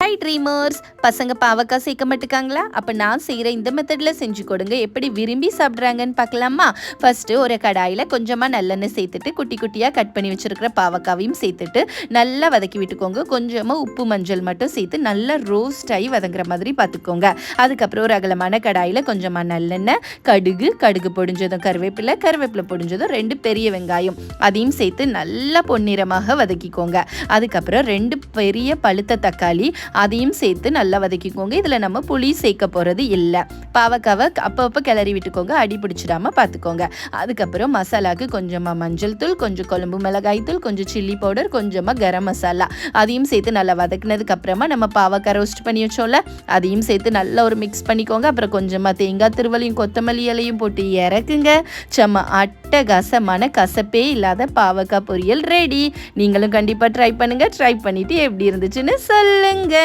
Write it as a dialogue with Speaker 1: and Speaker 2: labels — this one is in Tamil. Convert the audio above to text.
Speaker 1: ஹாய் ட்ரீமர்ஸ், பசங்க பாவக்காய் சேர்க்க மாட்டுக்காங்களா? அப்போ நான் செய்கிற இந்த மெத்தடில் செஞ்சு கொடுங்க. எப்படி விரும்பி சாப்பிட்றாங்கன்னு பார்க்கலாமா? ஃபஸ்ட்டு ஒரு கடாயில் கொஞ்சமாக நல்லெண்ணெய் சேர்த்துட்டு குட்டி குட்டியாக கட் பண்ணி வச்சுருக்கிற பாவக்காவையும் சேர்த்துட்டு நல்லா வதக்கி விட்டுக்கோங்க. கொஞ்சமாக உப்பு மஞ்சள் மட்டும் சேர்த்து நல்லா ரோஸ்ட் ஆகி வதங்குற மாதிரி பார்த்துக்கோங்க. அதுக்கப்புறம் ஒரு அகலமான கடாயில் கொஞ்சமாக நல்லெண்ணெய், கடுகு பொடிஞ்சதும் கருவேப்பிலை பொடிஞ்சதும் 2 பெரிய வெங்காயம் அதையும் சேர்த்து நல்லா பொன்னிறமாக வதக்கிக்கோங்க. அதுக்கப்புறம் 2 பெரிய பழுத்த தக்காளி அதையும் சேர்த்து நல்லா வதக்கிக்கோங்க. இதில் நம்ம புளி சேர்க்க போகிறது இல்லை. பாவக்காவை அப்பப்போ கிளறி விட்டுக்கோங்க, அடி பிடிச்சிடாமல் பார்த்துக்கோங்க. அதுக்கப்புறம் மசாலாவுக்கு கொஞ்சமாக மஞ்சள் தூள், கொஞ்சம் குழம்பு மிளகாய் தூள், கொஞ்சம் சில்லி பவுடர், கொஞ்சமாக கரம் மசாலா அதையும் சேர்த்து நல்லா வதக்குனதுக்கு அப்புறமா நம்ம பாவக்காய் ரோஸ்ட் பண்ணி வச்சோம்ல அதையும் சேர்த்து நல்லா ஒரு மிக்ஸ் பண்ணிக்கோங்க. அப்புறம் கொஞ்சமாக தேங்காய் திருவலையும் கொத்தமல்லி இலையும் போட்டு இறக்குங்க. செம்ம அட்டகாசமான கசப்பே இல்லாத பாவக்காய் பொரியல் ரெடி. நீங்களும் கண்டிப்பாக ட்ரை பண்ணுங்கள். ட்ரை பண்ணிவிட்டு எப்படி இருந்துச்சுன்னு சொல்லுங்க.